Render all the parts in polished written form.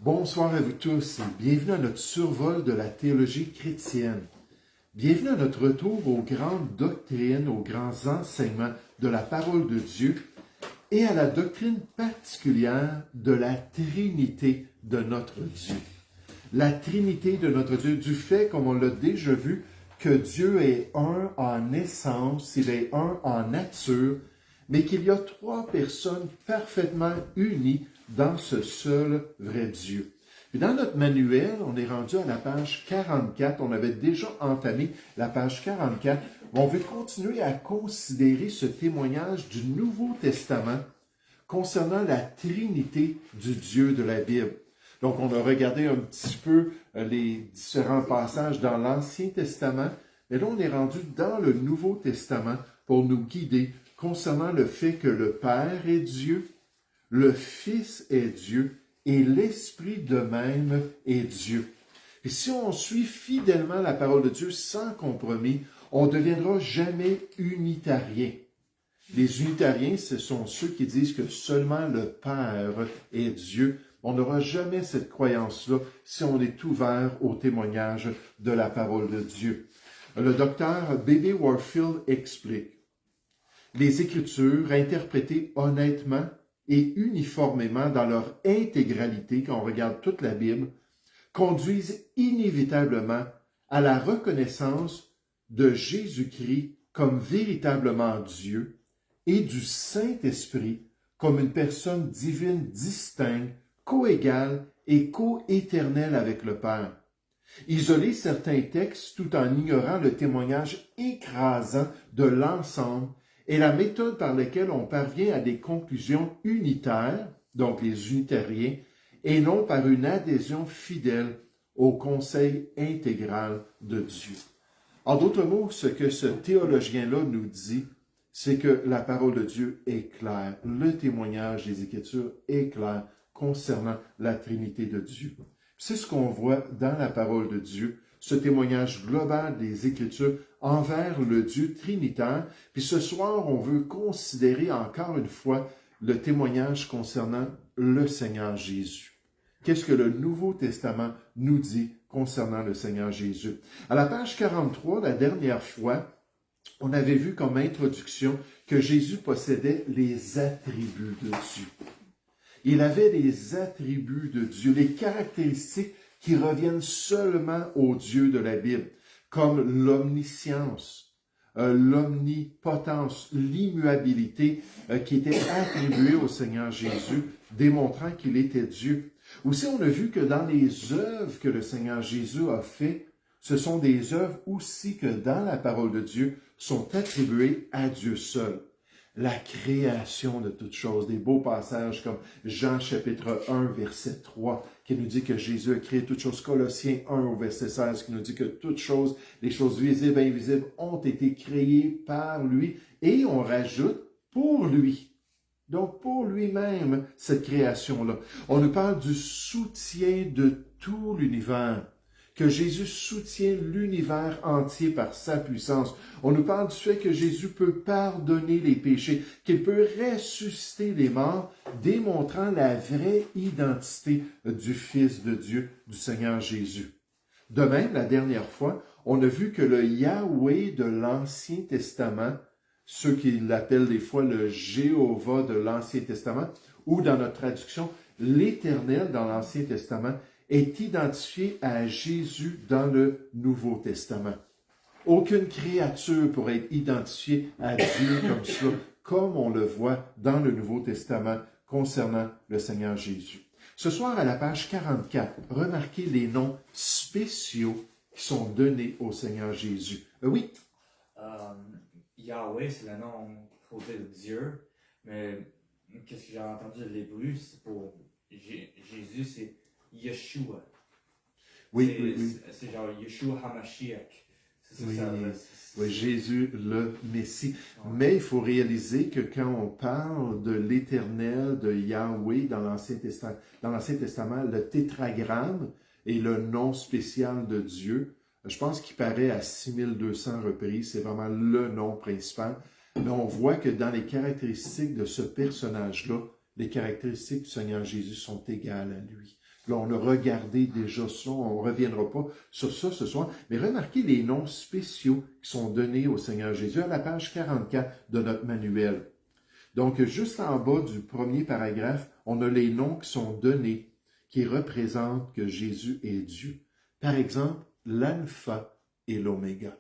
Bonsoir à vous tous et bienvenue à notre survol de la théologie chrétienne. Bienvenue à notre retour aux grandes doctrines, aux grands enseignements de la parole de Dieu et à la doctrine particulière de la Trinité de notre Dieu. La Trinité de notre Dieu, du fait, comme on l'a déjà vu, que Dieu est un en essence, il est un en nature, mais qu'il y a trois personnes parfaitement unies dans ce seul vrai Dieu. Et dans notre manuel, on est rendu à la page 44. On avait déjà entamé la page 44. On veut continuer à considérer ce témoignage du Nouveau Testament concernant la Trinité du Dieu de la Bible. Donc, on a regardé un petit peu les différents passages dans l'Ancien Testament, mais là, on est rendu dans le Nouveau Testament pour nous guider concernant le fait que le Père est Dieu, le Fils est Dieu et l'Esprit de même est Dieu. Et si on suit fidèlement la parole de Dieu sans compromis, on ne deviendra jamais unitarien. Les unitariens, ce sont ceux qui disent que seulement le Père est Dieu. On n'aura jamais cette croyance-là si on est ouvert au témoignage de la parole de Dieu. Le docteur B.B. Warfield explique: les Écritures, interprétées honnêtement et uniformément dans leur intégralité, quand on regarde toute la Bible, conduisent inévitablement à la reconnaissance de Jésus-Christ comme véritablement Dieu et du Saint-Esprit comme une personne divine distincte, coégale et co-éternelle avec le Père. Isoler certains textes tout en ignorant le témoignage écrasant de l'ensemble est la méthode par laquelle on parvient à des conclusions unitaires, donc les unitariens, et non par une adhésion fidèle au conseil intégral de Dieu. En d'autres mots, ce que ce théologien-là nous dit, c'est que la parole de Dieu est claire. Le témoignage des Écritures est clair concernant la Trinité de Dieu. C'est ce qu'on voit dans la parole de Dieu, ce témoignage global des Écritures envers le Dieu trinitaire. Puis ce soir, on veut considérer encore une fois le témoignage concernant le Seigneur Jésus. Qu'est-ce que le Nouveau Testament nous dit concernant le Seigneur Jésus? À la page 43, la dernière fois, on avait vu comme introduction que Jésus possédait les attributs de Dieu. Il avait les attributs de Dieu, les caractéristiques qui reviennent seulement au Dieu de la Bible, comme l'omniscience, l'omnipotence, l'immuabilité qui étaient attribuées au Seigneur Jésus, démontrant qu'il était Dieu. Aussi, on a vu que dans les œuvres que le Seigneur Jésus a fait, ce sont des œuvres aussi que dans la parole de Dieu sont attribuées à Dieu seul. La création de toutes choses, des beaux passages comme Jean chapitre 1, verset 3, qui nous dit que Jésus a créé toutes choses. Colossiens 1 au verset 16, qui nous dit que toutes choses, les choses visibles et invisibles, ont été créées par lui. Et on rajoute pour lui. Donc pour lui-même, cette création-là. On nous parle du soutien de tout l'univers, que Jésus soutient l'univers entier par sa puissance. On nous parle du fait que Jésus peut pardonner les péchés, qu'il peut ressusciter les morts, démontrant la vraie identité du Fils de Dieu, du Seigneur Jésus. De même, la dernière fois, on a vu que le Yahweh de l'Ancien Testament, ceux qui l'appellent des fois le Jéhovah de l'Ancien Testament, ou dans notre traduction, l'Éternel dans l'Ancien Testament, est identifié à Jésus dans le Nouveau Testament. Aucune créature pourrait être identifiée à Dieu comme ça, comme on le voit dans le Nouveau Testament concernant le Seigneur Jésus. Ce soir, à la page 44, remarquez les noms spéciaux qui sont donnés au Seigneur Jésus. Oui? Yahweh, c'est le nom côté de Dieu, mais qu'est-ce que j'ai entendu de l'hébreu, c'est pour Jésus, c'est Yeshua. Oui. C'est genre Yeshua HaMashiach. C'est Oui, ça. oui, Jésus le Messie. Ouais. Mais il faut réaliser que quand on parle de l'Éternel, de Yahweh dans l'Ancien Testament, le tétragramme est le nom spécial de Dieu. Je pense qu'il paraît à 6200 reprises. C'est vraiment le nom principal. Mais on voit que dans les caractéristiques de ce personnage-là, les caractéristiques du Seigneur Jésus sont égales à lui. Là, on a regardé déjà ça, on ne reviendra pas sur ça ce soir, mais remarquez les noms spéciaux qui sont donnés au Seigneur Jésus à la page 44 de notre manuel. Donc, juste en bas du premier paragraphe, on a les noms qui sont donnés, qui représentent que Jésus est Dieu. Par exemple, l'alpha et l'oméga.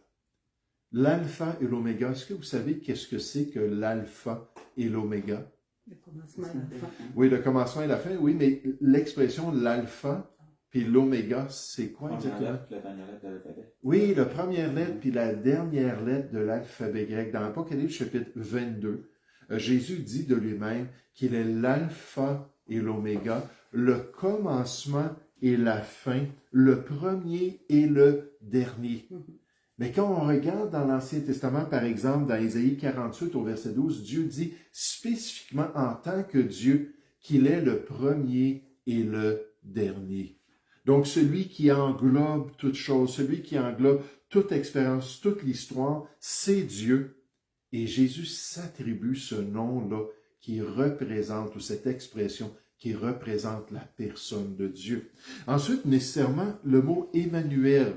L'alpha et l'oméga, est-ce que vous savez qu'est-ce que c'est que l'alpha et l'oméga? Le commencement et la fin. Oui, le commencement et la fin, oui, mais l'expression l'alpha puis l'oméga, c'est quoi exactement? La dernière lettre de l'alphabet. Oui, la première lettre puis la dernière lettre de l'alphabet grec. Dans l'Apocalypse chapitre 22, Jésus dit de lui-même qu'il est l'alpha et l'oméga, le commencement et la fin, le premier et le dernier. Mais quand on regarde dans l'Ancien Testament, par exemple, dans Ésaïe 48 au verset 12, Dieu dit spécifiquement en tant que Dieu qu'il est le premier et le dernier. Donc, celui qui englobe toute chose, celui qui englobe toute expérience, toute l'histoire, c'est Dieu. Et Jésus s'attribue ce nom-là qui représente, ou cette expression qui représente la personne de Dieu. Ensuite, nécessairement, le mot Emmanuel.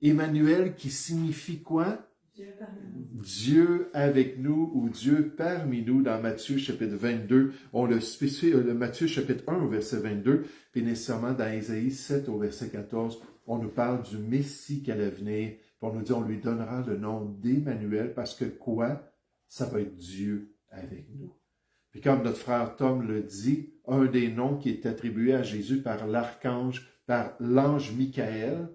Emmanuel qui signifie quoi? Dieu parmi nous. Dieu avec nous ou Dieu parmi nous dans Matthieu chapitre 22. On le spécifie, Matthieu chapitre 1 au verset 22, puis nécessairement dans Ésaïe 7 au verset 14, on nous parle du Messie qui allait venir, puis on nous dit on lui donnera le nom d'Emmanuel parce que quoi? Ça va être Dieu avec nous. Puis comme notre frère Tom le dit, un des noms qui est attribué à Jésus par l'archange, par l'ange Michaël,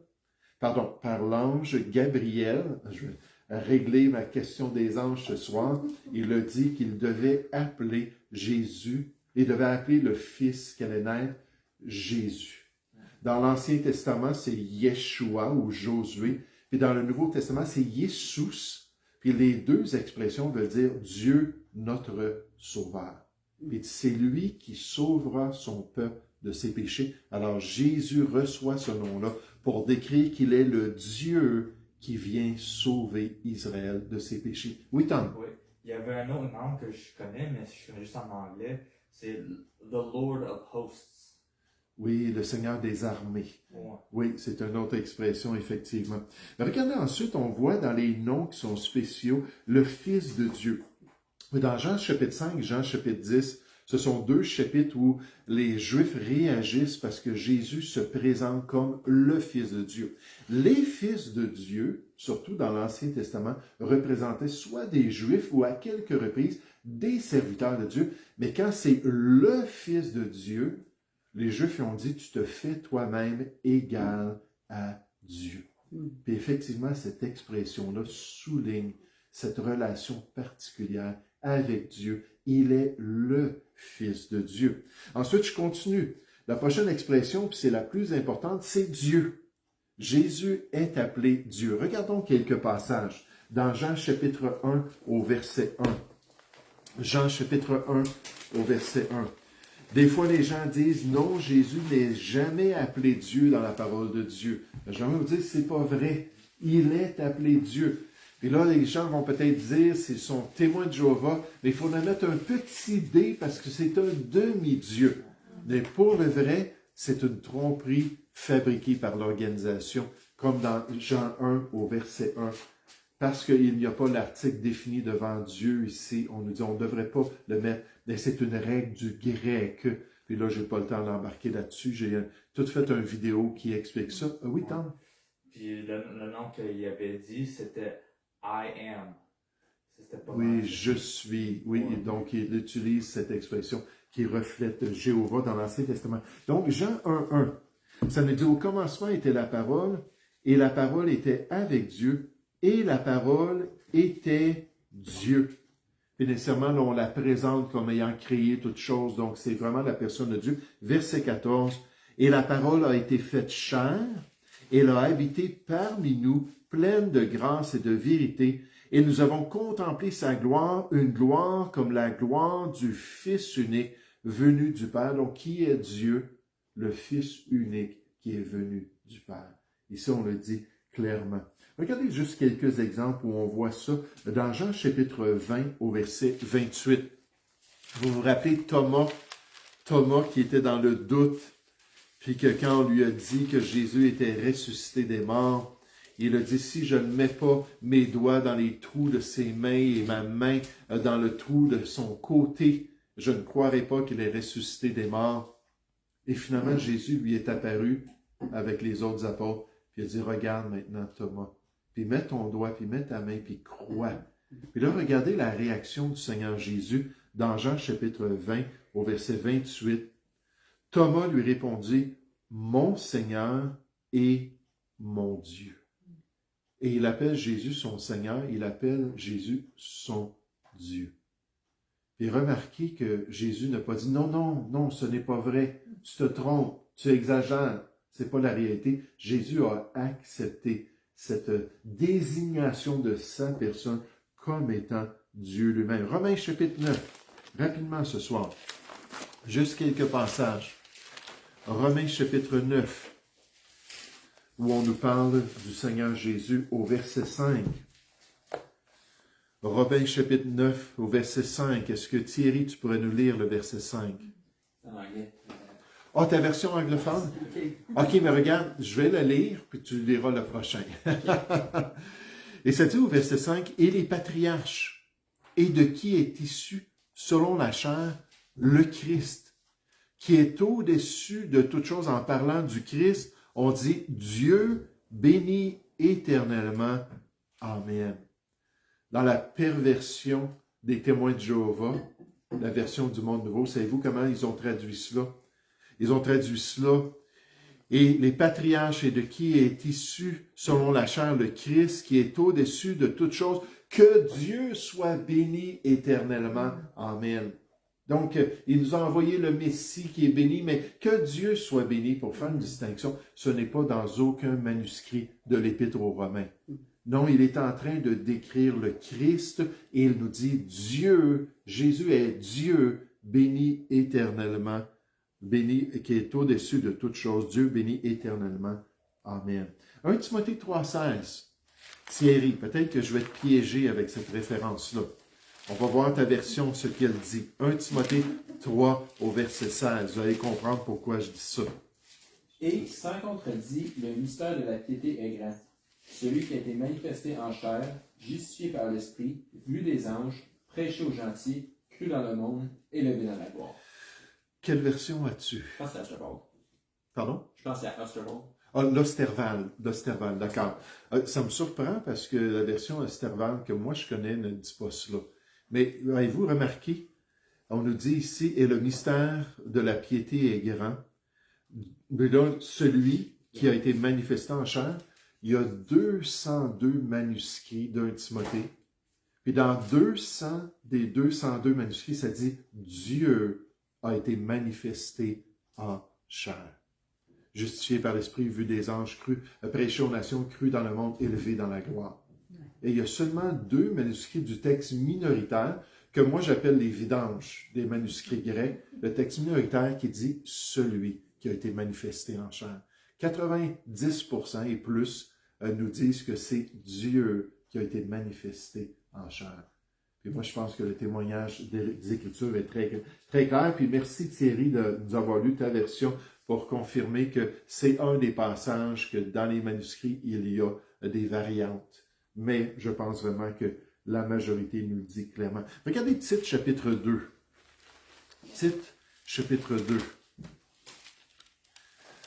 par l'ange Gabriel, je vais régler ma question des anges ce soir, il a dit qu'il devait appeler Jésus, il devait appeler le fils qui allait naître Jésus. Dans l'Ancien Testament, c'est Yeshua ou Josué, puis dans le Nouveau Testament, c'est Jesus, puis les deux expressions veulent dire Dieu notre Sauveur. Et c'est lui qui sauvera son peuple de ses péchés. Alors Jésus reçoit ce nom-là pour décrire qu'il est le Dieu qui vient sauver Israël de ses péchés. Oui, Tom? Oui. Il y avait un autre nom que je connais, mais je connais juste en anglais. C'est The Lord of Hosts. Oui, le Seigneur des armées. Ouais. Oui, c'est une autre expression, effectivement. Mais regardez ensuite, on voit dans les noms qui sont spéciaux, le Fils de Dieu. Dans Jean chapitre 5, Jean chapitre 10, ce sont deux chapitres où les Juifs réagissent parce que Jésus se présente comme le Fils de Dieu. Les fils de Dieu, surtout dans l'Ancien Testament, représentaient soit des Juifs ou à quelques reprises des serviteurs de Dieu. Mais quand c'est le Fils de Dieu, les Juifs ont dit, tu te fais toi-même égal à Dieu. Puis effectivement, cette expression-là souligne cette relation particulière avec Dieu. Il est le Fils de Dieu. Ensuite, je continue. La prochaine expression, puis c'est la plus importante, c'est Dieu. Jésus est appelé Dieu. Regardons quelques passages. Dans Jean chapitre 1 au verset 1. Jean chapitre 1 au verset 1. Des fois, les gens disent, non, Jésus n'est jamais appelé Dieu dans la parole de Dieu. J'aimerais vous dire, c'est pas vrai. Il est appelé Dieu. Et là, les gens vont peut-être dire, s'ils sont témoins de Jéhovah, mais il faut en mettre un petit D parce que c'est un demi-dieu. Mais pour le vrai, c'est une tromperie fabriquée par l'organisation, comme dans Jean 1 au verset 1. Parce qu'il n'y a pas l'article défini devant Dieu ici, on nous dit on ne devrait pas le mettre, mais c'est une règle du grec. Puis là, je n'ai pas le temps d'embarquer là-dessus. J'ai tout fait une vidéo qui explique ça. Oui, Tom? Puis le nom qu'il avait dit, c'était I am. C'était pas Oui, mal. je suis. Oui, Ouais. donc il utilise cette expression qui reflète Jéhovah dans l'Ancien Testament. Donc, Jean 1.1, ça nous dit au commencement était la parole, et la parole était avec Dieu, et la parole était Dieu. Et nécessairement, là, on la présente comme ayant créé toutes choses, donc c'est vraiment la personne de Dieu. Verset 14, et la parole a été faite chair, et elle a habité parmi nous, pleine de grâce et de vérité, et nous avons contemplé sa gloire, une gloire comme la gloire du Fils unique venu du Père. Donc, qui est Dieu? Le Fils unique qui est venu du Père. Ici, on le dit clairement. Regardez juste quelques exemples où on voit ça dans Jean chapitre 20 au verset 28. Vous vous rappelez Thomas qui était dans le doute. Puis que quand on lui a dit que Jésus était ressuscité des morts, il a dit, si je ne mets pas mes doigts dans les trous de ses mains et ma main dans le trou de son côté, je ne croirai pas qu'il est ressuscité des morts. Et finalement, Jésus lui est apparu avec les autres apôtres, puis il a dit, regarde maintenant Thomas, puis mets ton doigt, puis mets ta main, puis crois. Puis là, regardez la réaction du Seigneur Jésus dans Jean chapitre 20, au verset 28. Thomas lui répondit, mon Seigneur et mon Dieu. Et il appelle Jésus son Seigneur, il appelle Jésus son Dieu. Et remarquez que Jésus n'a pas dit, non, non, non, ce n'est pas vrai, tu te trompes, tu exagères, c'est pas la réalité. Jésus a accepté cette désignation de sa personne comme étant Dieu lui-même. Romains chapitre 9, rapidement ce soir, juste quelques passages. Romains chapitre 9, où on nous parle du Seigneur Jésus au verset 5. Romains chapitre 9 au verset 5. Est-ce que Thierry, tu pourrais nous lire le verset 5? En anglais. Ah, ta version anglophone? OK, mais regarde, je vais le lire, puis tu liras le prochain. Et ça dit au verset 5, « Et les patriarches, et de qui est issu, selon la chair, le Christ, qui est au-dessus de toute chose. » En parlant du Christ, on dit « Dieu béni éternellement. Amen. » Dans la perversion des témoins de Jéhovah, la version du Monde Nouveau, savez-vous comment ils ont traduit cela? Ils ont traduit cela. Et les patriarches et de qui est issu, selon la chair, le Christ, qui est au-dessus de toute chose, que Dieu soit béni éternellement. Amen. Donc, il nous a envoyé le Messie qui est béni, mais que Dieu soit béni, pour faire une distinction, ce n'est pas dans aucun manuscrit de l'Épître aux Romains. Non, il est en train de décrire le Christ et il nous dit Dieu, Jésus est Dieu, béni éternellement, béni, qui est au-dessus de toute chose, Dieu béni éternellement. Amen. 1 Timothée 3,16. Thierry, peut-être que je vais te piéger avec cette référence-là. On va voir ta version, ce qu'elle dit. 1 Timothée 3 au verset 16. Vous allez comprendre pourquoi je dis ça. Et, sans contredit, le mystère de la piété est grand. Celui qui a été manifesté en chair, justifié par l'Esprit, vu des anges, prêché aux gentils, cru dans le monde, élevé dans la gloire. Quelle version as-tu? Je pense à Osterwald. Pardon? Je pense à Osterwald. Ah, l'Osterwald, d'accord. Ça me surprend parce que la version Osterwald que moi je connais ne dit pas cela. Mais avez-vous remarqué, on nous dit ici, et le mystère de la piété est grand. Mais là, celui qui a été manifesté en chair, il y a 202 manuscrits d'un Timothée. Puis dans 200 des 202 manuscrits, ça dit Dieu a été manifesté en chair. Justifié par l'Esprit, vu des anges, cru, prêché aux nations, cru dans le monde, élevé dans la gloire. Et il y a seulement 2 manuscrits du texte minoritaire, que moi j'appelle les vidanges des manuscrits grecs, le texte minoritaire qui dit celui qui a été manifesté en chair. 90% et plus nous disent que c'est Dieu qui a été manifesté en chair. Puis moi, je pense que le témoignage des Écritures est très, très clair. Puis merci Thierry de nous avoir lu ta version pour confirmer que c'est un des passages que dans les manuscrits, il y a des variantes. Mais je pense vraiment que la majorité nous le dit clairement. Regardez Tite chapitre 2. Tite chapitre 2.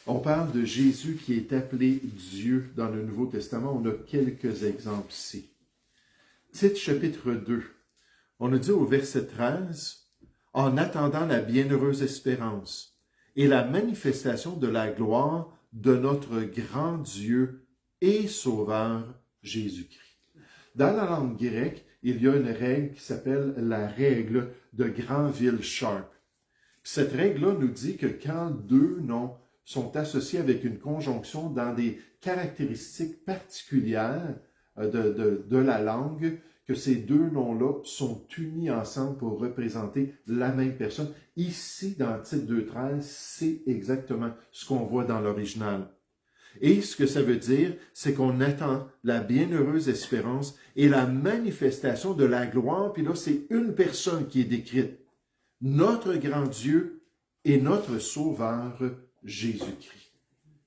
On parle de Jésus qui est appelé Dieu dans le Nouveau Testament. On a quelques exemples ici. Tite chapitre 2. On a dit au verset 13, « En attendant la bienheureuse espérance et la manifestation de la gloire de notre grand Dieu et Sauveur Jésus-Christ. » Dans la langue grecque, il y a une règle qui s'appelle la règle de Granville-Sharp. Cette règle-là nous dit que quand 2 noms sont associés avec une conjonction dans des caractéristiques particulières de la langue, que ces 2 noms-là sont unis ensemble pour représenter la même personne. Ici, dans Tite 2.13, c'est exactement ce qu'on voit dans l'original. Et ce que ça veut dire, c'est qu'on attend la bienheureuse espérance et la manifestation de la gloire, puis là, c'est une personne qui est décrite. Notre grand Dieu et notre Sauveur Jésus-Christ.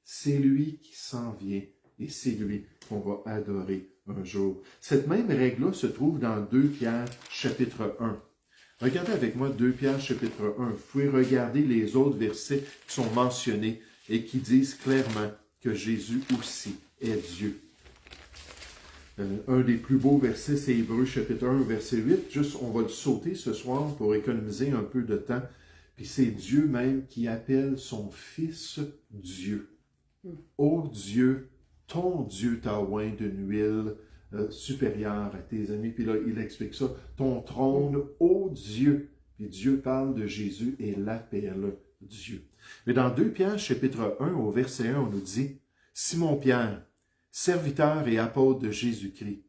C'est lui qui s'en vient et c'est lui qu'on va adorer un jour. Cette même règle-là se trouve dans 2 Pierre chapitre 1. Regardez avec moi 2 Pierre chapitre 1. Vous pouvez regarder les autres versets qui sont mentionnés et qui disent clairement que Jésus aussi est Dieu. Un des plus beaux versets, c'est Hébreux chapitre 1, verset 8. Juste, on va le sauter ce soir pour économiser un peu de temps. Puis c'est Dieu même qui appelle son Fils Dieu. Ô Dieu, ton Dieu t'a oint d'une huile supérieure à tes amis. Puis là, il explique ça. Ton trône, ô Dieu. Puis Dieu parle de Jésus et l'appelle Dieu. Mais dans 2 Pierre, chapitre 1, au verset 1, on nous dit, « Simon-Pierre, serviteur et apôtre de Jésus-Christ,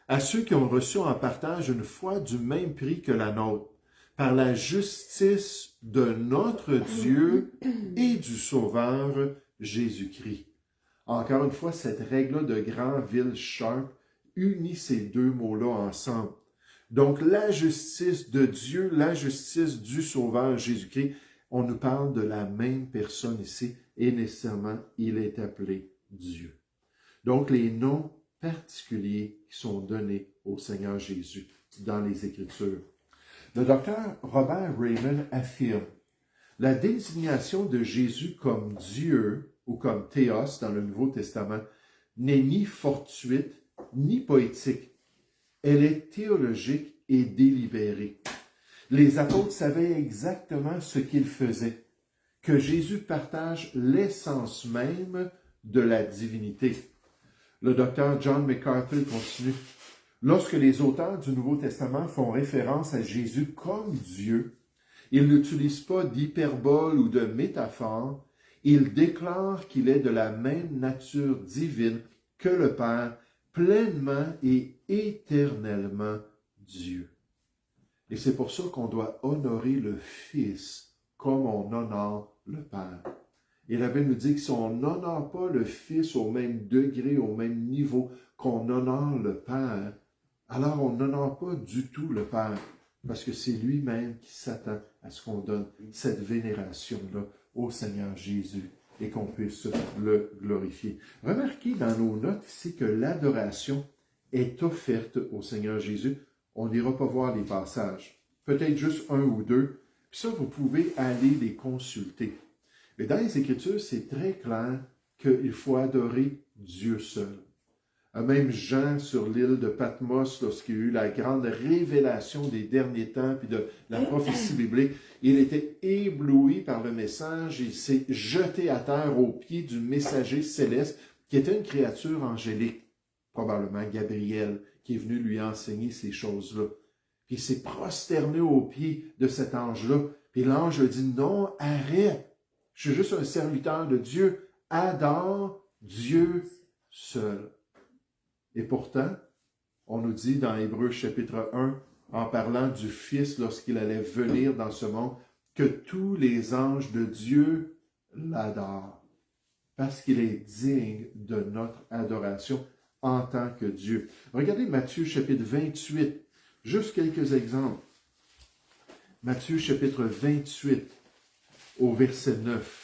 à ceux qui ont reçu en partage une foi du même prix que la nôtre, par la justice de notre Dieu et du Sauveur Jésus-Christ. » Encore une fois, cette règle de Granville Sharp unit ces deux mots-là ensemble. Donc, la justice de Dieu, la justice du Sauveur Jésus-Christ, on nous parle de la même personne ici, et nécessairement, il est appelé Dieu. Donc, les noms particuliers qui sont donnés au Seigneur Jésus dans les Écritures. Le docteur Robert Raymond affirme la désignation de Jésus comme Dieu ou comme Théos dans le Nouveau Testament n'est ni fortuite ni poétique. Elle est théologique et délibérée. Les apôtres savaient exactement ce qu'ils faisaient, que Jésus partage l'essence même de la divinité. Le docteur John MacArthur continue. Lorsque les auteurs du Nouveau Testament font référence à Jésus comme Dieu, ils n'utilisent pas d'hyperbole ou de métaphore, ils déclarent qu'il est de la même nature divine que le Père, pleinement et éternellement Dieu. Et c'est pour ça qu'on doit honorer le Fils comme on honore le Père. Et la Bible nous dit que si on n'honore pas le Fils au même degré, au même niveau qu'on honore le Père, alors on n'honore pas du tout le Père, parce que c'est lui-même qui s'attend à ce qu'on donne cette vénération-là au Seigneur Jésus et qu'on puisse le glorifier. Remarquez dans nos notes ici que l'adoration est offerte au Seigneur Jésus. On n'ira pas voir les passages, peut-être juste un ou deux, puis ça, vous pouvez aller les consulter. Mais dans les Écritures, c'est très clair qu'il faut adorer Dieu seul. Même Jean, sur l'île de Patmos, lorsqu'il y a eu la grande révélation des derniers temps puis de la prophétie biblique, il était ébloui par le message, il s'est jeté à terre aux pieds du messager céleste, qui était une créature angélique, probablement Gabriel, qui est venu lui enseigner ces choses-là. Puis il s'est prosterné aux pieds de cet ange-là. Puis l'ange lui dit, non, arrête, je suis juste un serviteur de Dieu, adore Dieu seul. Et pourtant, on nous dit dans Hébreux chapitre 1, en parlant du Fils lorsqu'il allait venir dans ce monde, que tous les anges de Dieu l'adorent, parce qu'il est digne de notre adoration en tant que Dieu. Regardez Matthieu chapitre 28, juste quelques exemples. Matthieu chapitre 28, au verset 9.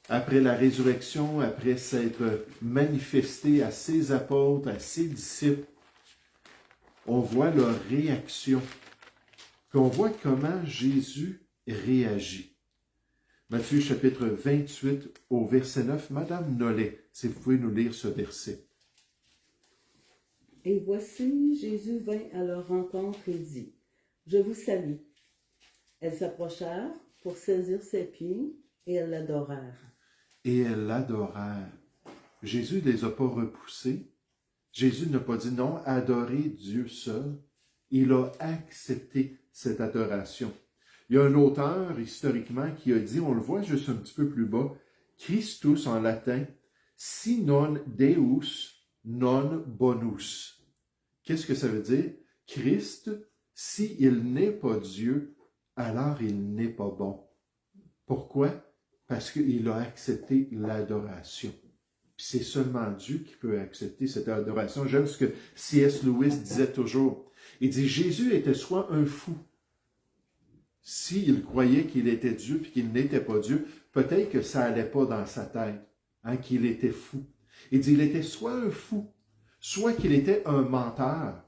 Après la résurrection, après s'être manifesté à ses apôtres, à ses disciples, on voit leur réaction, puis on voit comment Jésus réagit. Matthieu chapitre 28 au verset 9, Madame Nollet, si vous pouvez nous lire ce verset. Et voici, Jésus vint à leur rencontre et dit, « Je vous salue. » Elles s'approchèrent pour saisir ses pieds et elles l'adorèrent. Et elles l'adorèrent. Jésus ne les a pas repoussés. Jésus n'a pas dit non, adorez Dieu seul. Il a accepté cette adoration. Il y a un auteur, historiquement, qui a dit, on le voit juste un petit peu plus bas, Christus en latin, si non Deus, non bonus. Qu'est-ce que ça veut dire? Christ, s'il n'est pas Dieu, alors il n'est pas bon. Pourquoi? Parce qu'il a accepté l'adoration. C'est seulement Dieu qui peut accepter cette adoration. J'aime ce que C.S. Lewis disait toujours. Il dit, Jésus était soit un fou, S'il croyait qu'il était Dieu puis qu'il n'était pas Dieu, peut-être que ça n'allait pas dans sa tête, hein, qu'il était fou. Il dit, il était soit un fou, soit qu'il était un menteur,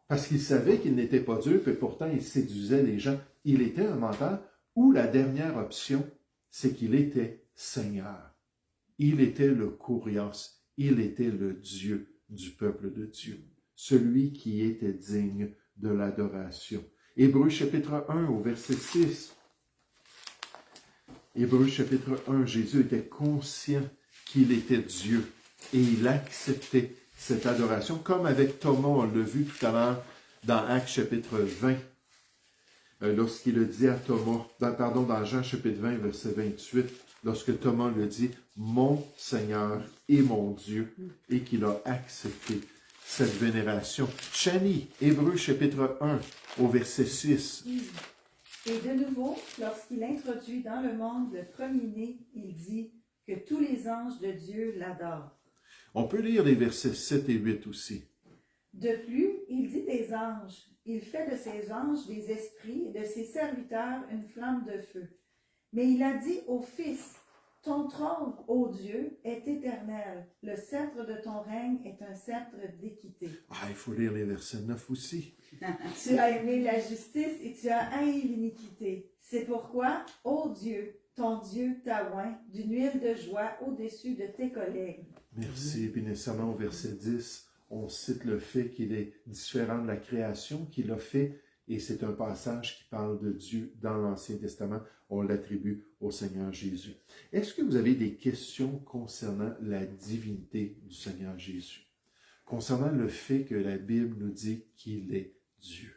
parce qu'il savait qu'il n'était pas Dieu, puis pourtant il séduisait les gens. Il était un menteur, ou la dernière option, c'est qu'il était Seigneur. Il était le Kurios, il était le Dieu du peuple de Dieu, celui qui était digne de l'adoration. Hébreux chapitre 1 au verset 6. Hébreux chapitre 1, Jésus était conscient qu'il était Dieu et il acceptait cette adoration, comme avec Thomas, on l'a vu tout à l'heure dans Actes chapitre 20, lorsqu'il le dit à Thomas, dans Jean chapitre 20, verset 28, lorsque Thomas le dit « Mon Seigneur et mon Dieu » et qu'il a accepté cette vénération. Chani, Hébreux chapitre 1, au verset 6. Et de nouveau, lorsqu'il introduit dans le monde le premier-né, il dit que tous les anges de Dieu l'adorent. On peut lire les versets 7 et 8 aussi. De plus, il dit des anges. Il fait de ses anges des esprits et de ses serviteurs une flamme de feu. Mais il a dit au Fils, ton trône, ô Dieu, est éternel. Le sceptre de ton règne est un sceptre d'équité. Ah, il faut lire les versets 9 aussi. Tu as aimé la justice et tu as haï l'iniquité. C'est pourquoi, ô Dieu, ton Dieu t'a oint d'une huile de joie au-dessus de tes collègues. Merci. Et puis nécessairement au verset 10, on cite le fait qu'il est différent de la création qu'il a fait, et c'est un passage qui parle de Dieu dans l'Ancien Testament. On l'attribue au Seigneur Jésus. Est-ce que vous avez des questions concernant la divinité du Seigneur Jésus? Concernant le fait que la Bible nous dit qu'il est Dieu.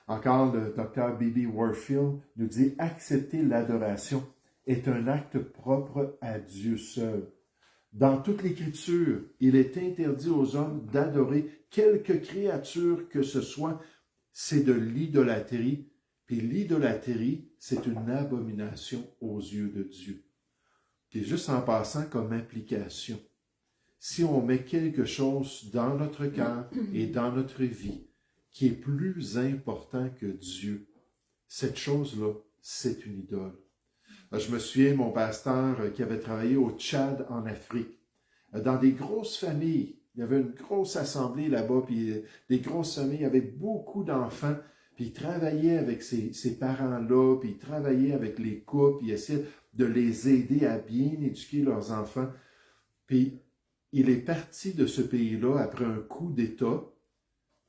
Encore, le docteur B.B. Warfield nous dit « Accepter l'adoration est un acte propre à Dieu seul. Dans toute l'Écriture, il est interdit aux hommes d'adorer quelque créature que ce soit. C'est de l'idolâtrie. Puis l'idolâtrie, c'est une abomination aux yeux de Dieu. » Et juste en passant comme implication, si on met quelque chose dans notre cœur et dans notre vie qui est plus important que Dieu, cette chose-là, c'est une idole. Je me souviens, mon pasteur qui avait travaillé au Tchad en Afrique, dans des grosses familles, il y avait une grosse assemblée là-bas, puis des grosses familles, il y avait beaucoup d'enfants, puis il travaillait avec ces parents-là, puis il travaillait avec les couples, il essayait de les aider à bien éduquer leurs enfants. Puis il est parti de ce pays-là après un coup d'État,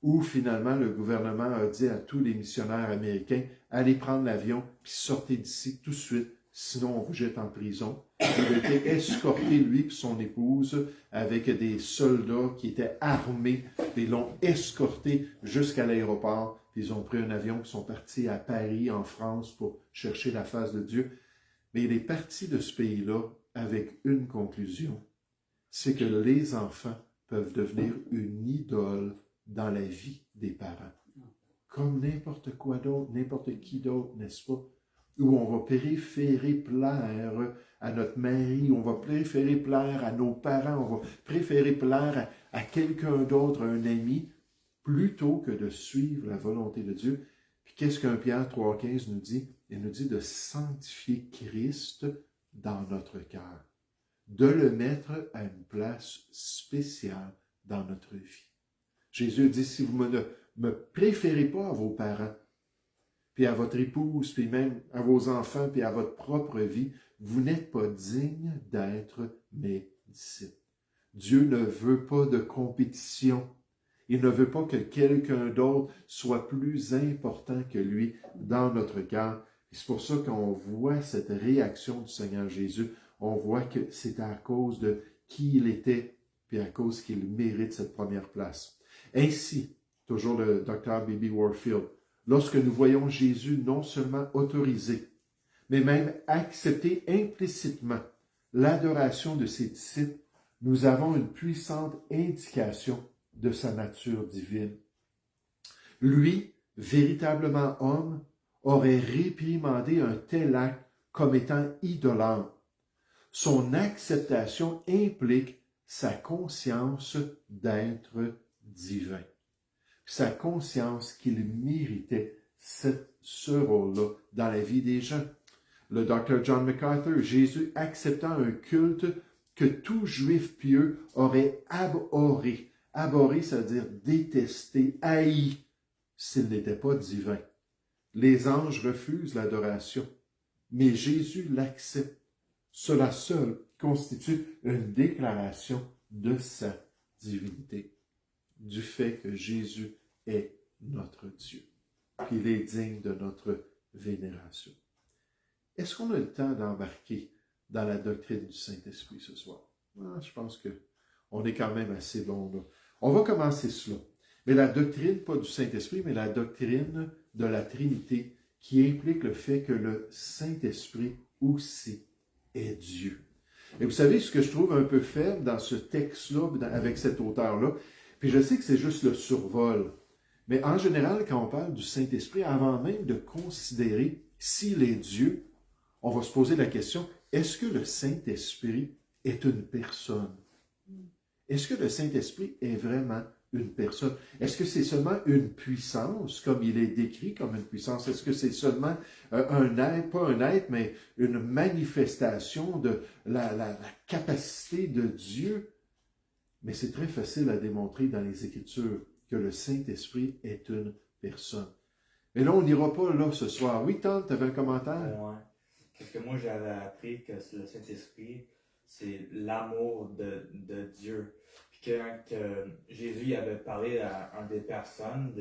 où finalement le gouvernement a dit à tous les missionnaires américains, allez prendre l'avion, puis sortez d'ici tout de suite, sinon on vous jette en prison. Il a été escorté, lui et son épouse, avec des soldats qui étaient armés, puis ils l'ont escorté jusqu'à l'aéroport, puis ils ont pris un avion, puis sont partis à Paris, en France, pour chercher la face de Dieu. Mais il est parti de ce pays-là avec une conclusion, c'est que les enfants peuvent devenir une idole dans la vie des parents. Comme n'importe quoi d'autre, n'importe qui d'autre, n'est-ce pas? Où on va préférer plaire à notre mari, on va préférer plaire à nos parents, on va préférer plaire à quelqu'un d'autre, à un ami, plutôt que de suivre la volonté de Dieu. Puis qu'est-ce qu'un Pierre 3,15 nous dit? Il nous dit de sanctifier Christ dans notre cœur, de le mettre à une place spéciale dans notre vie. Jésus dit, si vous ne me préférez pas à vos parents, puis à votre épouse, puis même à vos enfants, puis à votre propre vie, vous n'êtes pas digne d'être mes disciples. Dieu ne veut pas de compétition. Il ne veut pas que quelqu'un d'autre soit plus important que lui dans notre cœur. Et c'est pour ça qu'on voit cette réaction du Seigneur Jésus. On voit que c'est à cause de qui il était, puis à cause qu'il mérite cette première place. Ainsi, toujours le docteur B.B. Warfield, lorsque nous voyons Jésus non seulement autoriser, mais même accepter implicitement l'adoration de ses disciples, nous avons une puissante indication de sa nature divine. Lui, véritablement homme, aurait réprimandé un tel acte comme étant idolâtre. Son acceptation implique sa conscience d'être divin, sa conscience qu'il méritait ce rôle-là dans la vie des gens. Le Dr. John MacArthur, Jésus acceptant un culte que tout juif pieux aurait abhorré. Abhorré, ça veut dire détester, haï, s'il n'était pas divin. Les anges refusent l'adoration, mais Jésus l'accepte. Cela seul constitue une déclaration de sa divinité, du fait que Jésus est notre Dieu, qu'il est digne de notre vénération. Est-ce qu'on a le temps d'embarquer dans la doctrine du Saint-Esprit ce soir? Je pense qu'on est quand même assez bon là. On va commencer cela. Mais la doctrine, pas du Saint-Esprit, mais la doctrine de la Trinité, qui implique le fait que le Saint-Esprit aussi est Dieu. Et vous savez, ce que je trouve un peu faible dans ce texte-là, avec cet auteur-là, puis je sais que c'est juste le survol, mais en général, quand on parle du Saint-Esprit, avant même de considérer s'il est Dieu, on va se poser la question, est-ce que le Saint-Esprit est une personne? Est-ce que le Saint-Esprit est vraiment une personne? Est-ce que c'est seulement une puissance, comme il est décrit comme une puissance? Est-ce que c'est seulement un être, pas un être, mais une manifestation de la capacité de Dieu? Mais c'est très facile à démontrer dans les Écritures que le Saint-Esprit est une personne. Mais là, on n'ira pas là ce soir. Oui, Tom, tu avais un commentaire? Ouais. Parce que moi, j'avais appris que le Saint-Esprit, c'est l'amour de Dieu. Puis que Jésus avait parlé à une des personnes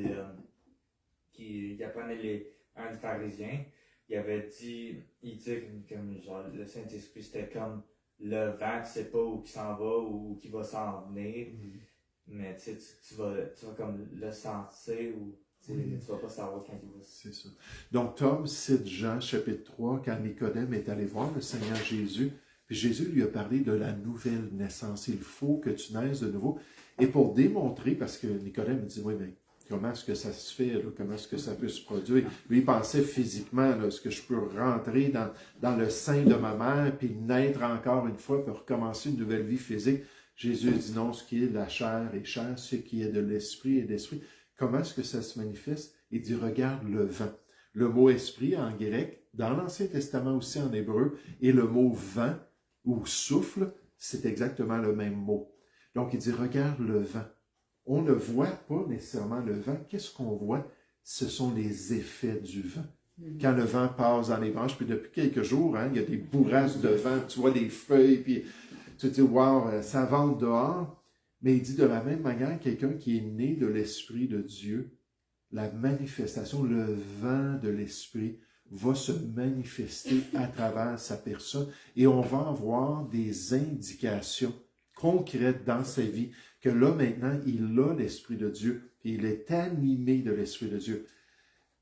qui apprenait un des pharisiens, il avait dit, comme genre, le Saint-Esprit, c'était comme le vent, tu sais pas où il s'en va ou qui va s'en venir, mais tu vas comme le sentir ou tu vas pas savoir quand il va. C'est ça. Donc, Tom cite Jean, chapitre 3, quand Nicodème est allé voir le Seigneur Jésus, puis Jésus lui a parlé de la nouvelle naissance. Il faut que tu naisses de nouveau. Et pour démontrer, parce que Nicodème dit, oui, mais comment est-ce que ça se fait, là? Comment est-ce que ça peut se produire? Lui, il pensait physiquement, là, est-ce que je peux rentrer dans le sein de ma mère, puis naître encore une fois, puis recommencer une nouvelle vie physique? Jésus dit non, ce qui est de la chair est chair, ce qui est de l'esprit est d'esprit. Comment est-ce que ça se manifeste? Il dit, regarde le vent. Le mot esprit en grec, dans l'Ancien Testament aussi en hébreu, et le mot vent ou souffle, c'est exactement le même mot. Donc il dit, regarde le vent. On ne voit pas nécessairement le vent. Qu'est-ce qu'on voit? Ce sont les effets du vent. Quand le vent passe dans les branches, puis depuis quelques jours, il y a des bourrasques de vent, tu vois des feuilles, puis tu te dis, wow, ça vente dehors. Mais il dit de la même manière, quelqu'un qui est né de l'Esprit de Dieu, la manifestation, le vent de l'Esprit va se manifester à travers sa personne et on va avoir des indications concrètes dans sa vie que là maintenant, il a l'Esprit de Dieu et il est animé de l'Esprit de Dieu.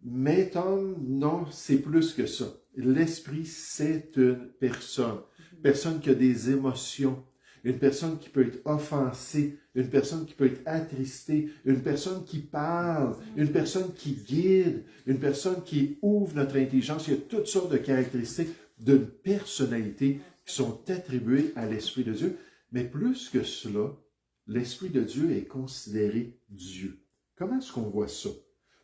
Mais Tom, non, c'est plus que ça. L'Esprit, c'est une personne qui a des émotions, une personne qui peut être offensée, une personne qui peut être attristée, une personne qui parle, une personne qui guide, une personne qui ouvre notre intelligence. Il y a toutes sortes de caractéristiques d'une personnalité qui sont attribuées à l'Esprit de Dieu. Mais plus que cela, l'Esprit de Dieu est considéré Dieu. Comment est-ce qu'on voit ça?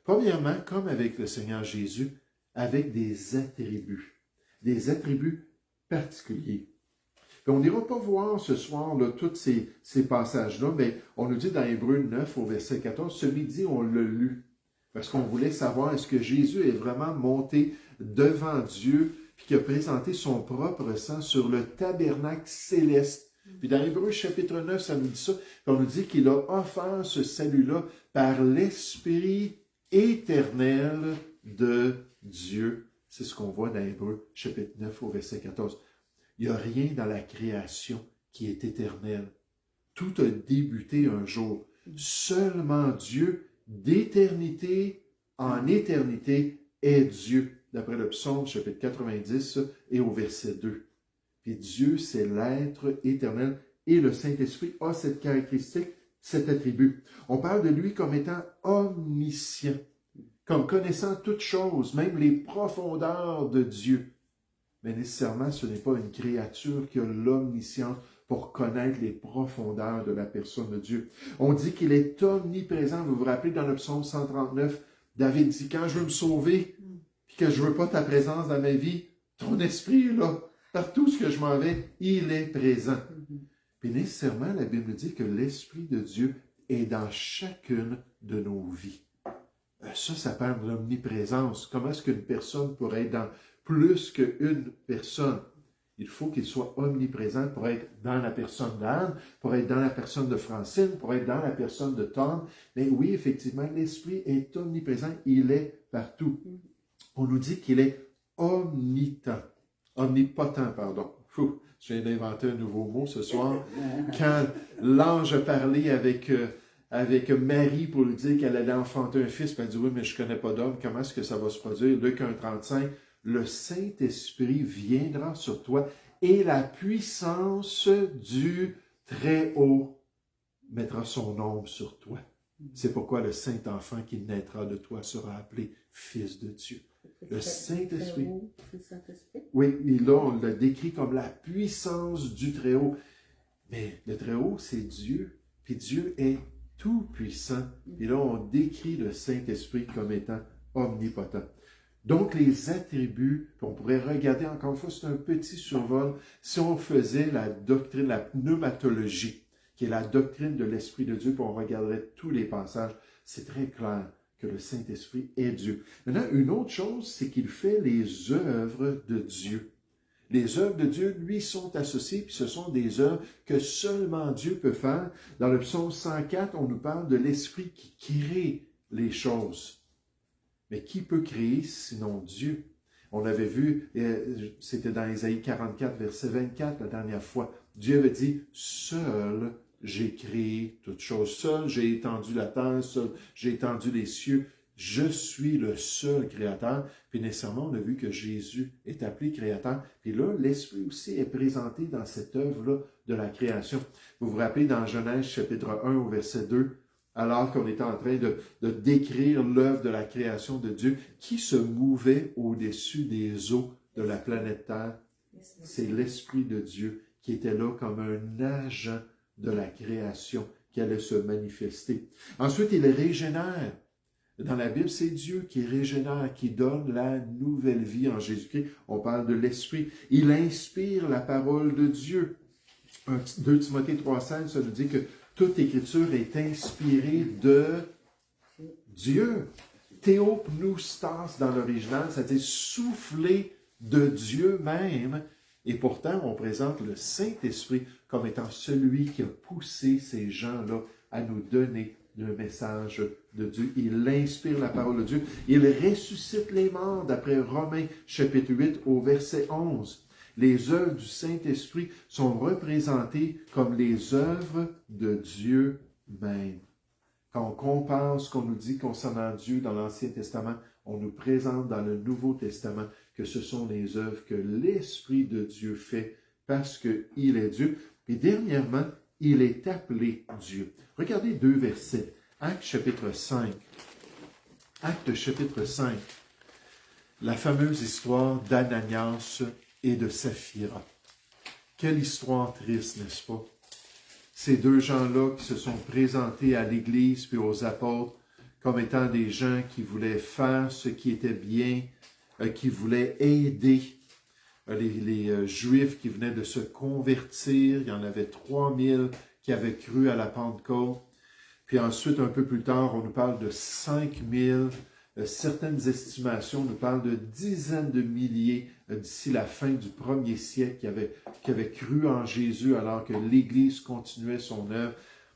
Premièrement, comme avec le Seigneur Jésus, avec des attributs particuliers. Puis on n'ira pas voir ce soir là, tous ces passages-là, mais on nous dit dans Hébreux 9 au verset 14, ce midi on l'a lu, parce qu'on voulait savoir est-ce que Jésus est vraiment monté devant Dieu, puis qu'il a présenté son propre sang sur le tabernacle céleste. Puis dans Hébreux chapitre 9, ça nous dit ça, puis on nous dit qu'il a offert ce salut-là par l'Esprit éternel de Dieu. C'est ce qu'on voit dans Hébreux chapitre 9 au verset 14. Il n'y a rien dans la création qui est éternel. Tout a débuté un jour. Seulement Dieu, d'éternité en éternité, est Dieu. D'après le psaume, chapitre 90 et au verset 2. Puis Dieu, c'est l'être éternel. Et le Saint-Esprit a cette caractéristique, cet attribut. On parle de lui comme étant omniscient, comme connaissant toutes choses, même les profondeurs de Dieu. Mais nécessairement, ce n'est pas une créature qui a l'omniscience pour connaître les profondeurs de la personne de Dieu. On dit qu'il est omniprésent. Vous vous rappelez dans le psaume 139, David dit, quand je veux me sauver, puis que je veux pas ta présence dans ma vie, ton esprit est là. Partout ce que je m'en vais, il est présent. Puis nécessairement, la Bible dit que l'Esprit de Dieu est dans chacune de nos vies. Ça parle de l'omniprésence. Comment est-ce qu'une personne pourrait être dans plus qu'une personne? Il faut qu'il soit omniprésent pour être dans la personne d'Anne, pour être dans la personne de Francine, pour être dans la personne de Tom. Mais oui, effectivement, l'Esprit est omniprésent. Il est partout. On nous dit qu'il est omnipotent, pardon. Je viens d'inventer un nouveau mot ce soir. Quand l'ange a parlé avec Marie pour lui dire qu'elle allait enfanter un fils, puis elle dit, oui, mais je ne connais pas d'homme, comment est-ce que ça va se produire? Luc 1,35, le Saint-Esprit viendra sur toi et la puissance du Très-Haut mettra son ombre sur toi. C'est pourquoi le Saint-Enfant qui naîtra de toi sera appelé Fils de Dieu. Le Saint-Esprit. Oui, et là, on le décrit comme la puissance du Très-Haut. Mais le Très-Haut, c'est Dieu. Puis Dieu est tout-puissant. Et là, on décrit le Saint-Esprit comme étant omnipotent. Donc, les attributs, on pourrait regarder encore une fois, c'est un petit survol, si on faisait la doctrine, la pneumatologie, qui est la doctrine de l'Esprit de Dieu, puis on regarderait tous les passages, c'est très clair que le Saint-Esprit est Dieu. Maintenant, une autre chose, c'est qu'il fait les œuvres de Dieu. Les œuvres de Dieu, lui, sont associées, puis ce sont des œuvres que seulement Dieu peut faire. Dans le psaume 104, on nous parle de l'Esprit qui crée les choses. Mais qui peut créer sinon Dieu? On avait vu, c'était dans Ésaïe 44, verset 24, la dernière fois. Dieu avait dit, « Seul j'ai créé toutes choses. Seul j'ai étendu la terre, seul j'ai étendu les cieux. Je suis le seul créateur. » Puis nécessairement, on a vu que Jésus est appelé créateur. Puis là, l'Esprit aussi est présenté dans cette œuvre-là de la création. Vous vous rappelez dans Genèse chapitre 1 au verset 2, alors qu'on était en train de décrire l'œuvre de la création de Dieu, qui se mouvait au-dessus des eaux de la planète Terre? C'est l'Esprit de Dieu qui était là comme un agent de la création qui allait se manifester. Ensuite, il régénère. Dans la Bible, c'est Dieu qui régénère, qui donne la nouvelle vie en Jésus-Christ. On parle de l'Esprit. Il inspire la parole de Dieu. 2 Timothée 3,16, ça nous dit que toute écriture est inspirée de Dieu. Théopnoustas dans l'original, c'est-à-dire soufflé de Dieu même. Et pourtant, on présente le Saint-Esprit comme étant celui qui a poussé ces gens-là à nous donner le message de Dieu. Il inspire la parole de Dieu. Il ressuscite les morts, d'après Romains chapitre 8 au verset 11. Les œuvres du Saint-Esprit sont représentées comme les œuvres de Dieu même. Quand on compare ce qu'on nous dit concernant Dieu dans l'Ancien Testament, on nous présente dans le Nouveau Testament que ce sont les œuvres que l'Esprit de Dieu fait parce qu'il est Dieu. Et dernièrement, il est appelé Dieu. Regardez 2 versets. Actes chapitre 5. Actes chapitre 5. La fameuse histoire d'Ananias et de Saphira. Quelle histoire triste, n'est-ce pas? Ces deux gens-là qui se sont présentés à l'Église puis aux apôtres comme étant des gens qui voulaient faire ce qui était bien, qui voulaient aider les Juifs qui venaient de se convertir. Il y en avait 3000 qui avaient cru à la Pentecôte. Puis ensuite, un peu plus tard, on nous parle de 5000. Certaines estimations nous parlent de dizaines de milliers d'ici la fin du 1er siècle qui avaient cru en Jésus alors que l'Église continuait son œuvre.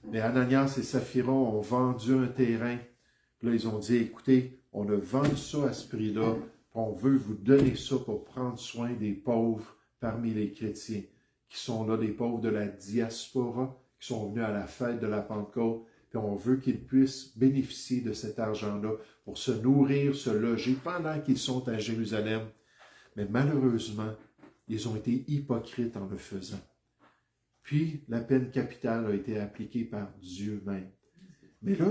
Mais Ananias et Saphira ont vendu un terrain. Puis là, ils ont dit, écoutez, on a vendu ça à ce prix-là, on veut vous donner ça pour prendre soin des pauvres parmi les chrétiens, qui sont là, des pauvres de la diaspora, qui sont venus à la fête de la Pentecôte, puis on veut qu'ils puissent bénéficier de cet argent-là pour se nourrir, se loger pendant qu'ils sont à Jérusalem. Mais malheureusement, ils ont été hypocrites en le faisant. Puis, la peine capitale a été appliquée par Dieu même. Mais là,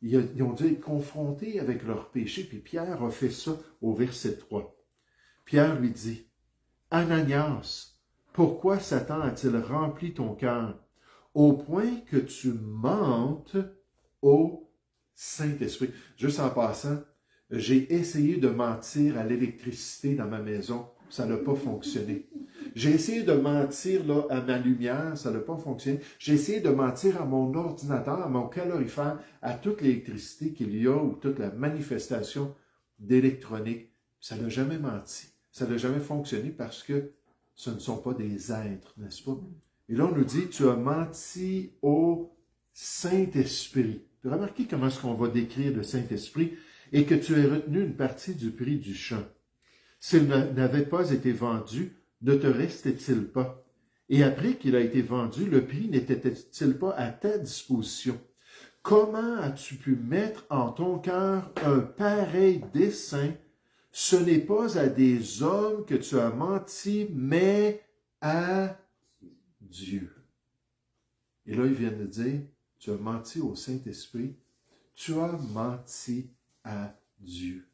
ils ont dû être confrontés avec leur péché, puis Pierre a fait ça au verset 3. Pierre lui dit, « Ananias, pourquoi Satan a-t-il rempli ton cœur, au point que tu mentes au Saint-Esprit? » Juste en passant, J'ai essayé de mentir à l'électricité dans ma maison, ça n'a pas fonctionné. J'ai essayé de mentir là, à ma lumière, ça n'a pas fonctionné. J'ai essayé de mentir à mon ordinateur, à mon calorifère, à toute l'électricité qu'il y a ou toute la manifestation d'électronique. Ça n'a jamais menti. Ça n'a jamais fonctionné parce que ce ne sont pas des êtres, n'est-ce pas? Et là, on nous dit, tu as menti au Saint-Esprit. Tu as remarqué comment est-ce qu'on va décrire le Saint-Esprit et que tu as retenu une partie du prix du champ. S'il n'avait pas été vendu, ne te restait-il pas? Et après qu'il a été vendu, le prix n'était-il pas à ta disposition? Comment as-tu pu mettre en ton cœur un pareil dessein? Ce n'est pas à des hommes que tu as menti, mais à Dieu. Et là, il vient de dire, tu as menti au Saint-Esprit, tu as menti à Dieu.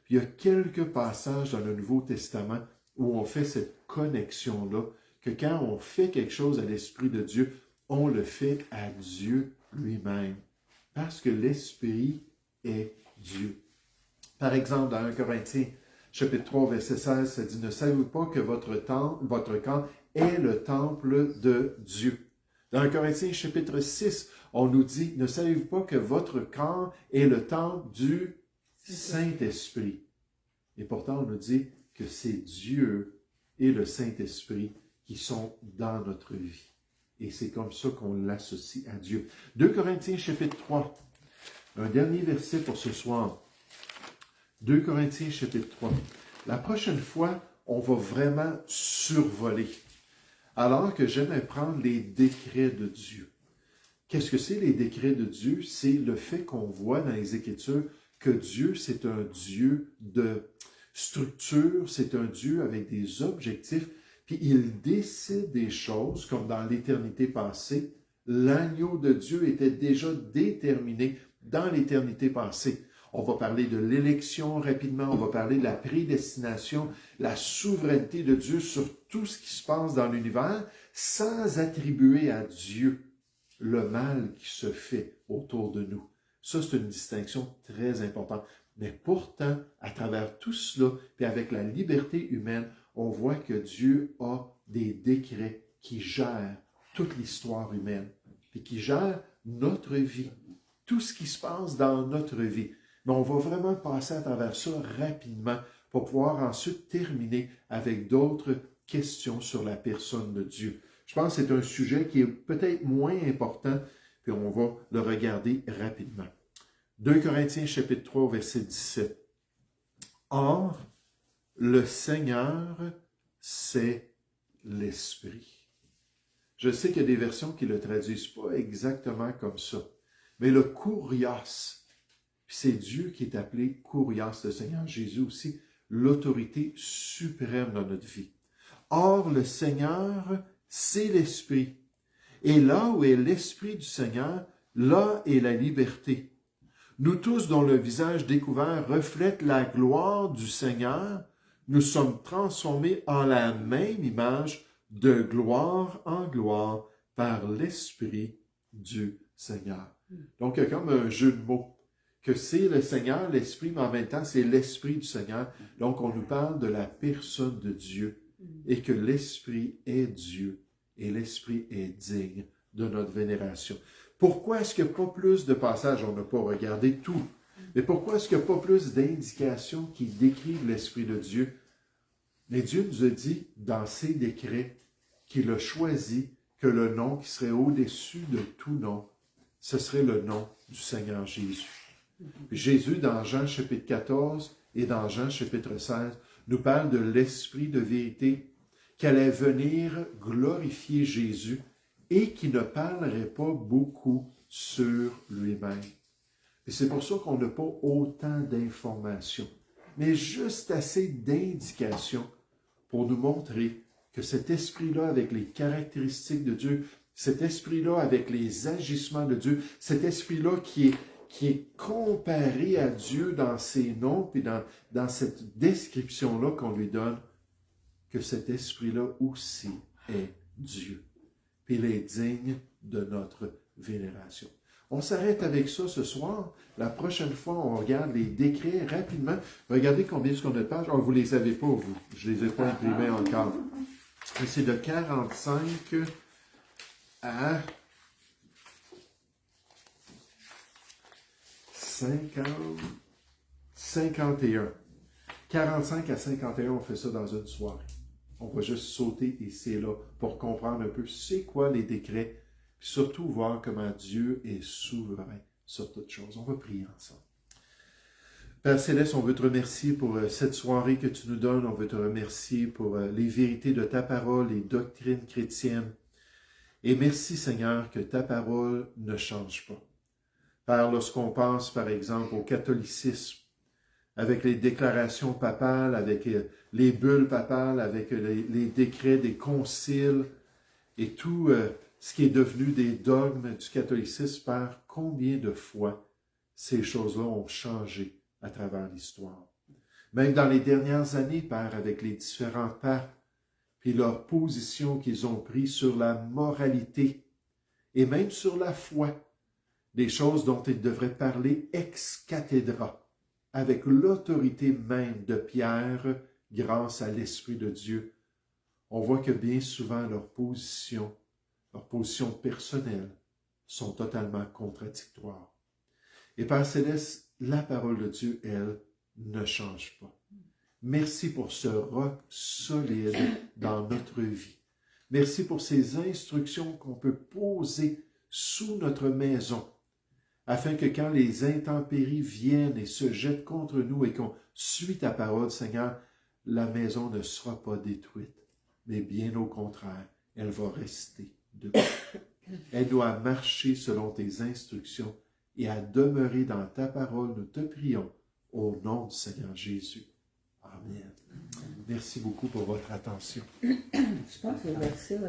Puis il y a quelques passages dans le Nouveau Testament où on fait cette connexion-là, que quand on fait quelque chose à l'Esprit de Dieu, on le fait à Dieu lui-même. Parce que l'Esprit est Dieu. Par exemple, dans 1 Corinthiens, chapitre 3, verset 16, ça dit, « Ne savez-vous pas que votre corps est le temple de Dieu? » Dans 1 Corinthiens, chapitre 6, on nous dit, « Ne savez-vous pas que votre corps est le temple du Saint-Esprit? » Et pourtant, on nous dit que c'est Dieu et le Saint-Esprit qui sont dans notre vie. Et c'est comme ça qu'on l'associe à Dieu. 2 Corinthiens, chapitre 3, un dernier verset pour ce soir. 2 Corinthiens, chapitre 3. La prochaine fois, on va vraiment survoler. Alors que j'aime prendre les décrets de Dieu. Qu'est-ce que c'est les décrets de Dieu? C'est le fait qu'on voit dans les Écritures que Dieu, c'est un Dieu de structure, c'est un Dieu avec des objectifs, puis il décide des choses, comme dans l'éternité passée. L'agneau de Dieu était déjà déterminé dans l'éternité passée. On va parler de l'élection rapidement, on va parler de la prédestination, la souveraineté de Dieu sur tout ce qui se passe dans l'univers, sans attribuer à Dieu le mal qui se fait autour de nous. Ça, c'est une distinction très importante. Mais pourtant, à travers tout cela, puis avec la liberté humaine, on voit que Dieu a des décrets qui gèrent toute l'histoire humaine, puis qui gèrent notre vie, tout ce qui se passe dans notre vie. Mais on va vraiment passer à travers ça rapidement pour pouvoir ensuite terminer avec d'autres questions sur la personne de Dieu. Je pense que c'est un sujet qui est peut-être moins important, puis on va le regarder rapidement. 2 Corinthiens chapitre 3, verset 17. Or, le Seigneur, c'est l'Esprit. Je sais qu'il y a des versions qui ne le traduisent pas exactement comme ça, mais le Kurios, c'est Dieu qui est appelé Kurios, le Seigneur Jésus aussi, l'autorité suprême dans notre vie. Or, le Seigneur, c'est l'Esprit. Et là où est l'Esprit du Seigneur, là est la liberté. Nous tous, dont le visage découvert reflète la gloire du Seigneur, nous sommes transformés en la même image de gloire en gloire par l'Esprit du Seigneur. Donc, il y a comme un jeu de mots, que c'est le Seigneur, l'Esprit, mais en même temps, c'est l'Esprit du Seigneur. Donc, on nous parle de la personne de Dieu et que l'Esprit est Dieu et l'Esprit est digne de notre vénération. Pourquoi est-ce qu'il n'y a pas plus de passages? On n'a pas regardé tout. Mais pourquoi est-ce qu'il n'y a pas plus d'indications qui décrivent l'Esprit de Dieu? Mais Dieu nous a dit dans ses décrets qu'il a choisi que le nom qui serait au-dessus de tout nom, ce serait le nom du Seigneur Jésus. Jésus, dans Jean chapitre 14 et dans Jean chapitre 16, nous parle de l'Esprit de vérité qui allait venir glorifier Jésus et qui ne parlerait pas beaucoup sur lui-même. Et c'est pour ça qu'on n'a pas autant d'informations, mais juste assez d'indications pour nous montrer que cet esprit-là, avec les caractéristiques de Dieu, cet esprit-là, avec les agissements de Dieu, cet esprit-là qui est comparé à Dieu dans ses noms, puis dans cette description-là qu'on lui donne, que cet esprit-là aussi est Dieu. Puis il est digne de notre vénération. On s'arrête avec ça ce soir. La prochaine fois, on regarde les décrets rapidement. Regardez combien est-ce qu'on a de pages. Oh, vous les avez pas, vous. Je les ai pas imprimés encore. Et c'est de 45 à 51. 45 à 51, on fait ça dans une soirée. On va juste sauter ici et là pour comprendre un peu c'est quoi les décrets, puis surtout voir comment Dieu est souverain sur toutes choses. On va prier ensemble. Père Céleste, on veut te remercier pour cette soirée que tu nous donnes. On veut te remercier pour les vérités de ta parole, les doctrines chrétiennes. Et merci Seigneur que ta parole ne change pas. Père, lorsqu'on pense par exemple au catholicisme, avec les déclarations papales, avec les bulles papales, avec les décrets des conciles et tout ce qui est devenu des dogmes du catholicisme, Père, combien de fois ces choses-là ont changé à travers l'histoire. Même dans les dernières années, Père, avec les différents papes, puis leur position qu'ils ont prise sur la moralité et même sur la foi, des choses dont ils devraient parler ex cathedra, avec l'autorité même de Pierre, grâce à l'Esprit de Dieu. On voit que bien souvent leurs positions personnelles sont totalement contradictoires. Et Père Céleste, la parole de Dieu, elle, ne change pas. Merci pour ce roc solide dans notre vie. Merci pour ces instructions qu'on peut poser sous notre maison, afin que quand les intempéries viennent et se jettent contre nous et qu'on suit ta parole, Seigneur, la maison ne sera pas détruite, mais bien au contraire, elle va rester debout. Elle doit marcher selon tes instructions et à demeurer dans ta parole, nous te prions, au nom du Seigneur Jésus. Amen. Merci beaucoup pour votre attention. Je pense que le verset